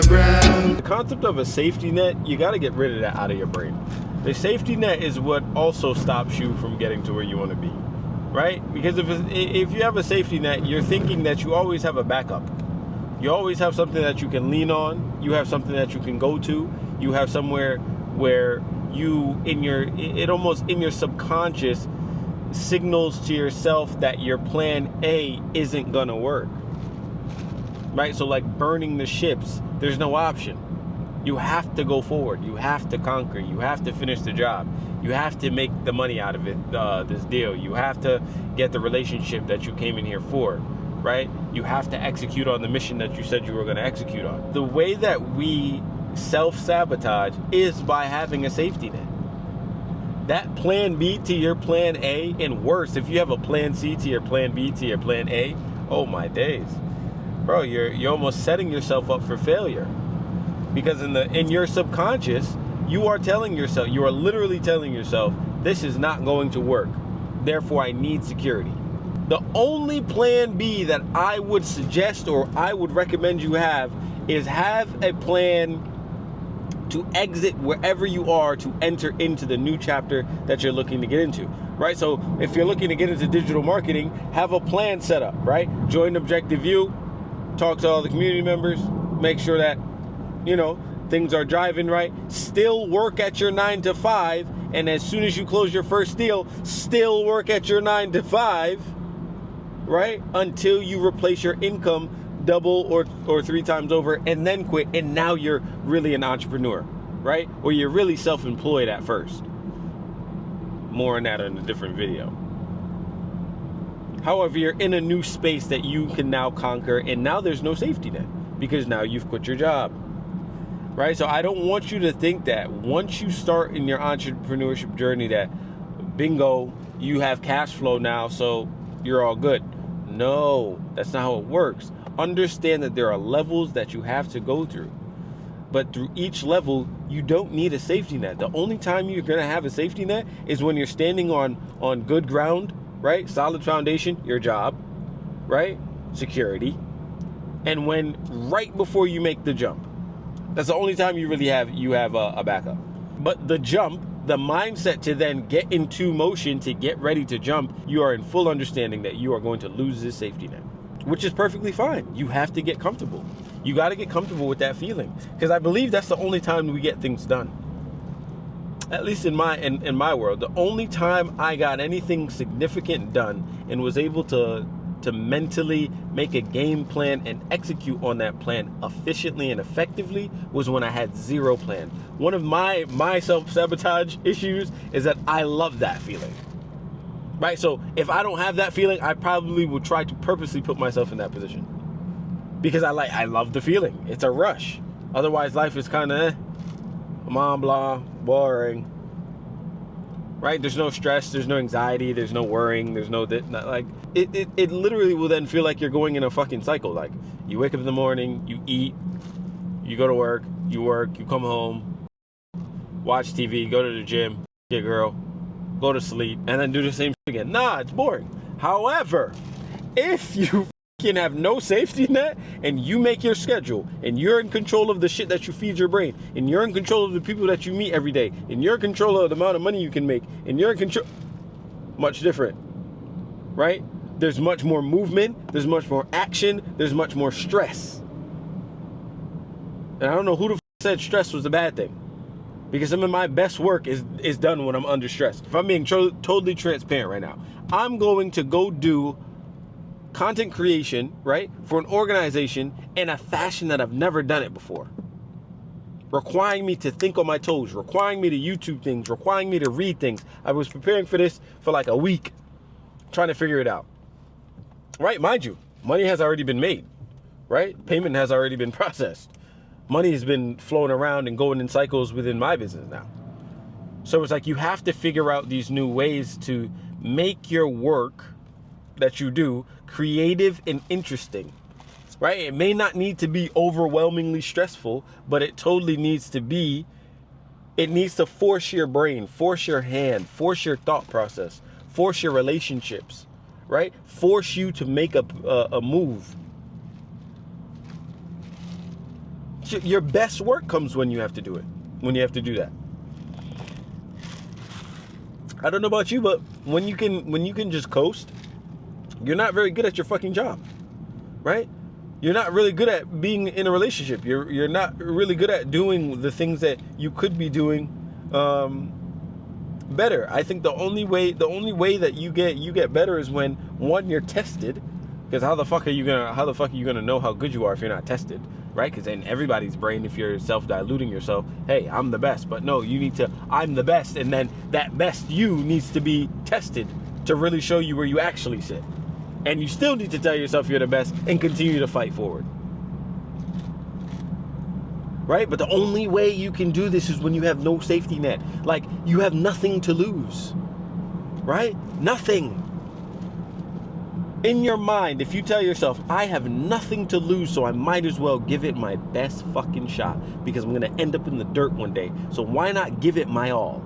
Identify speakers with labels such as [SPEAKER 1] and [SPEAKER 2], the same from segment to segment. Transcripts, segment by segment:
[SPEAKER 1] the ground.
[SPEAKER 2] The concept of a safety net, you got to get rid of that out of your brain. The safety net is what also stops you from getting to where you want to be, right? Because if you have a safety net, you're thinking that you always have a backup. You always have something that you can lean on. You have something that you can go to. You have somewhere where it almost in your subconscious signals to yourself that your plan A isn't gonna work, right? So like burning the ships, there's no option. You have to go forward. You have to conquer. You have to finish the job. You have to make the money out of it, this deal. You have to get the relationship that you came in here for, right? You have to execute on the mission that you said you were going to execute on. The way that we self-sabotage is by having a safety net. That plan B to your plan A, and worse, if you have a plan C to your plan B to your plan A, oh my days. Bro, you're almost setting yourself up for failure. Because in your subconscious, you are literally telling yourself, this is not going to work. Therefore, I need security. The only plan B that I would suggest or I would recommend you have is have a plan to exit wherever you are to enter into the new chapter that you're looking to get into, right? So if you're looking to get into digital marketing, have a plan set up, right? Join Objective View, talk to all the community members, make sure that, things are driving right. Still work at your 9 to 5, and as soon as you close your first deal, still work at your 9 to 5, right? Until you replace your income double or 3 times over, and then quit, and now you're really an entrepreneur, right? Or you're really self-employed at first. More on that in a different video. However, you're in a new space that you can now conquer, and now there's no safety net because now you've quit your job, right? So I don't want you to think that once you start in your entrepreneurship journey that bingo, you have cash flow now, so you're all good. No, that's not how it works. Understand that there are levels that you have to go through. But through each level, you don't need a safety net. The only time you're going to have a safety net is when you're standing on good ground, right? Solid foundation, your job, right? Security. And when right before you make the jump. That's the only time you really have a backup. But the jump, the mindset to then get into motion, to get ready to jump, you are in full understanding that you are going to lose this safety net, which is perfectly fine. You have to get comfortable. You got to get comfortable with that feeling, because I believe that's the only time we get things done. At least in my world, the only time I got anything significant done and was able to mentally make a game plan and execute on that plan efficiently and effectively was when I had zero plan. One of my self-sabotage issues is that I love that feeling. Right? So if I don't have that feeling, I probably would try to purposely put myself in that position. Because I love the feeling. It's a rush. Otherwise, life is kind of blah, blah, boring. Right? There's no stress, there's no anxiety, there's no worrying, there's no it literally will then feel like you're going in a fucking cycle. Like, you wake up in the morning, you eat, you go to work, you come home, watch TV, go to the gym, get a girl, go to sleep, and then do the same shit again. Nah, it's boring. However, if you can have no safety net and you make your schedule and you're in control of the shit that you feed your brain and you're in control of the people that you meet every day and you're in control of the amount of money you can make and you're in control, much different, right? There's much more movement, there's much more action, there's much more stress. And I don't know who the said stress was a bad thing, because some of my best work is done when I'm under stress. If I'm being totally transparent right now, I'm going to go do content creation, right, for an organization in a fashion that I've never done it before, requiring me to think on my toes, requiring me to YouTube things, requiring me to read things. I was preparing for this for like a week, trying to figure it out, right? Mind you, money has already been made, right? Payment has already been processed. Money has been flowing around and going in cycles within my business now. So it's like you have to figure out these new ways to make your work that you do creative and interesting, right? It may not need to be overwhelmingly stressful, but it totally needs to be, it needs to force your brain, force your hand, force your thought process, force your relationships, right? Force you to make a move. Your best work comes when you have to do it. When you have to do that. I don't know about you, but when you can just coast, you're not very good at your fucking job, right? You're not really good at being in a relationship. You're not really good at doing the things that you could be doing better. I think the only way that you get better is when, one, you're tested. Because how the fuck are you gonna know how good you are if you're not tested, right? Because in everybody's brain, if you're self-diluting yourself, hey, I'm the best. But no, you need to, I'm the best, and then that best you needs to be tested to really show you where you actually sit. And you still need to tell yourself you're the best and continue to fight forward, right? But the only way you can do this is when you have no safety net. Like, you have nothing to lose, right? Nothing. In your mind, if you tell yourself, I have nothing to lose, so I might as well give it my best fucking shot because I'm going to end up in the dirt one day. So why not give it my all?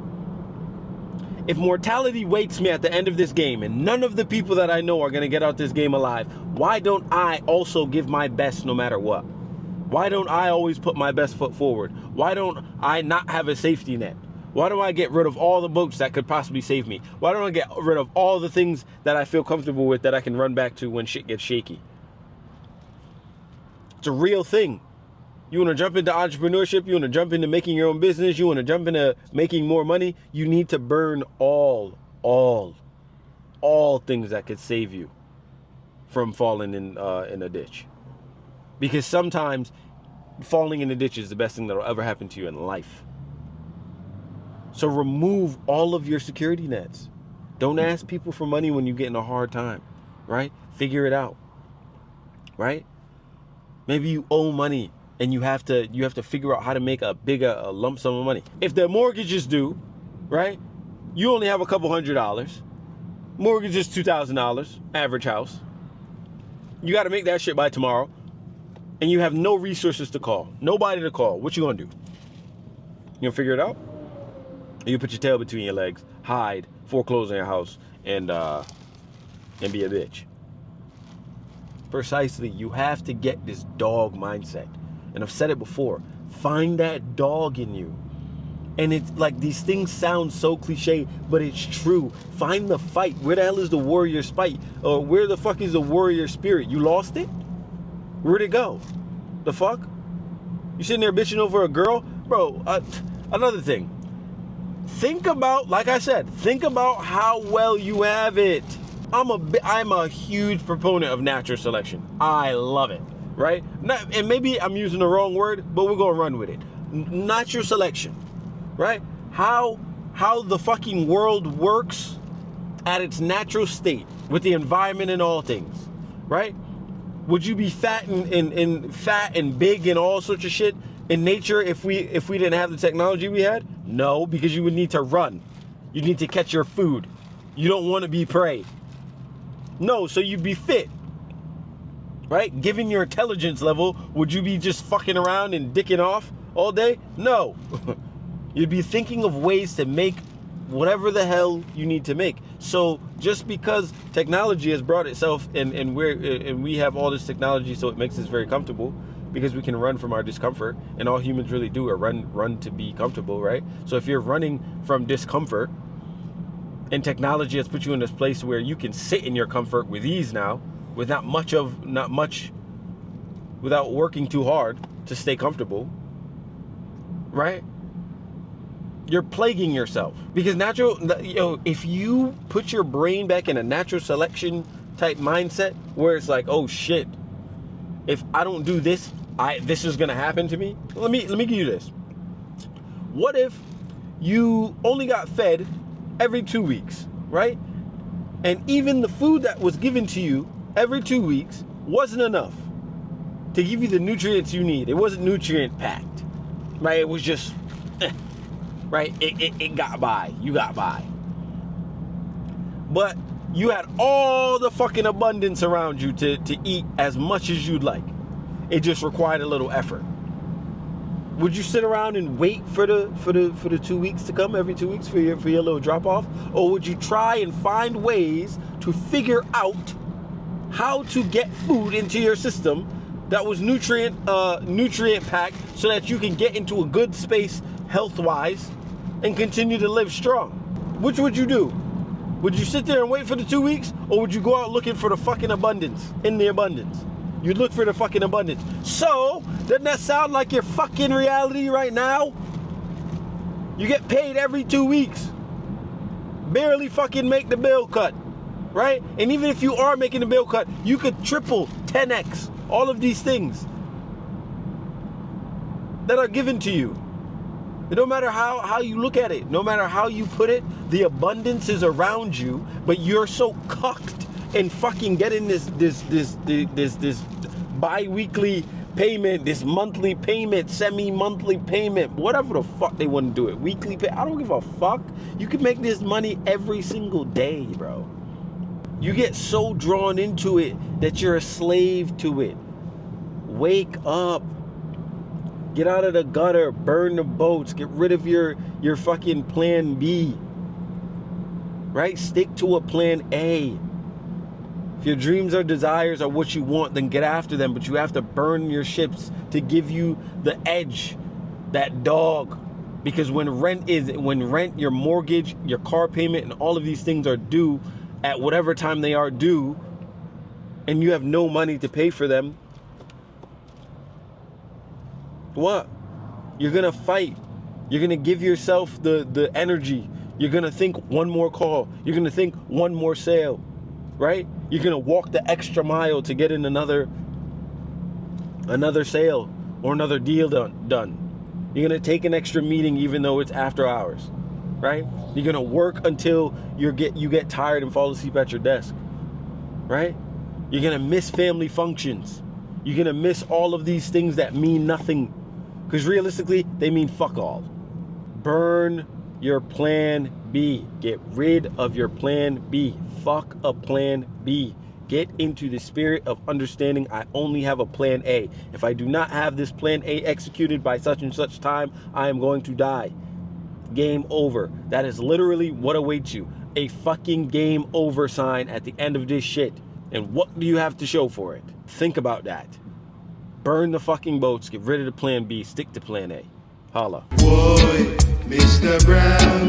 [SPEAKER 2] If mortality waits me at the end of this game and none of the people that I know are going to get out this game alive, why don't I also give my best no matter what? Why don't I always put my best foot forward? Why don't I not have a safety net? Why don't I get rid of all the boats that could possibly save me? Why don't I get rid of all the things that I feel comfortable with that I can run back to when shit gets shaky? It's a real thing. You want to jump into entrepreneurship? You want to jump into making your own business? You want to jump into making more money? You need to burn all things that could save you from falling in a ditch. Because sometimes falling in a ditch is the best thing that will ever happen to you in life. So remove all of your security nets. Don't ask people for money when you get in a hard time, right? Figure it out, right? Maybe you owe money and you have to figure out how to make a lump sum of money. If the mortgage is due, right? You only have a couple $100. Mortgage is $2,000, average house. You got to make that shit by tomorrow. And you have no resources to call. Nobody to call. What you gonna do? You gonna figure it out? You put your tail between your legs, hide, foreclose on your house, and be a bitch. Precisely, you have to get this dog mindset. And I've said it before, find that dog in you. And it's like, these things sound so cliche, but it's true. Find the fight. Where the hell is the warrior spite? Or where the fuck is the warrior spirit? You lost it? Where'd it go? The fuck? You sitting there bitching over a girl? Bro, another thing. Think about, like I said, think about how well you have it. I'm a huge proponent of natural selection. I love it, right? And maybe I'm using the wrong word, but we're gonna run with it. Natural selection, right? How the fucking world works at its natural state with the environment and all things, right? Would you be fat and big and all sorts of shit in nature if we didn't have the technology we had? No, because you would need to run. You need to catch your food. You don't want to be prey. No, so you'd be fit, right? Given your intelligence level, would you be just fucking around and dicking off all day? No. You'd be thinking of ways to make whatever the hell you need to make. So just because technology has brought itself and we have all this technology, so it makes us very comfortable because we can run from our discomfort, and all humans really do are run to be comfortable, right? So if you're running from discomfort and technology has put you in this place where you can sit in your comfort with ease now, with not much without working too hard to stay comfortable, right? You're plaguing yourself, because if you put your brain back in a natural selection type mindset where it's like, oh shit, if I don't do this, this is gonna happen to me. Let me give you this. What if you only got fed every 2 weeks, right? And even the food that was given to you every 2 weeks wasn't enough to give you the nutrients you need. It wasn't nutrient packed, right? It was just right? It got by. You got by. But you had all the fucking abundance around you to eat as much as you'd like. It just required a little effort. Would you sit around and wait for the 2 weeks to come, every 2 weeks for your little drop off? Or would you try and find ways to figure out how to get food into your system that was nutrient packed so that you can get into a good space health-wise and continue to live strong. Which would you do? Would you sit there and wait for the 2 weeks, or would you go out looking for the fucking abundance, in the abundance? You'd look for the fucking abundance. So, doesn't that sound like your fucking reality right now? You get paid every 2 weeks. Barely fucking make the bill cut, right? And even if you are making the bill cut, you could triple, 10x, all of these things that are given to you. No matter how you look at it, no matter how you put it, the abundance is around you, but you're so cucked and fucking getting this bi-weekly payment, this monthly payment, semi-monthly payment, whatever the fuck they want to do it, weekly pay. I don't give a fuck. You can make this money every single day, bro. You get so drawn into it that you're a slave to it. Wake up. Get out of the gutter, burn the boats, get rid of your fucking plan B, right? Stick to a plan A. If your dreams or desires are what you want, then get after them, but you have to burn your ships to give you the edge, that dog. Because when rent, your mortgage, your car payment, and all of these things are due at whatever time they are due, and you have no money to pay for them, what? You're gonna fight. You're gonna give yourself the energy. You're gonna think one more call. You're gonna think one more sale, right? You're gonna walk the extra mile to get in another sale or another deal done. You're gonna take an extra meeting even though it's after hours, right? You're gonna work until you get tired and fall asleep at your desk, right? You're gonna miss family functions. You're gonna miss all of these things that mean nothing. Because realistically, they mean fuck all. Burn your plan B. Get rid of your plan B. Fuck a plan B. Get into the spirit of understanding I only have a plan A. If I do not have this plan A executed by such and such time, I am going to die. Game over. That is literally what awaits you. A fucking game over sign at the end of this shit. And what do you have to show for it? Think about that. Burn the fucking boats, get rid of the plan B, stick to plan A. Holla.
[SPEAKER 1] Boy, Mr. Brown.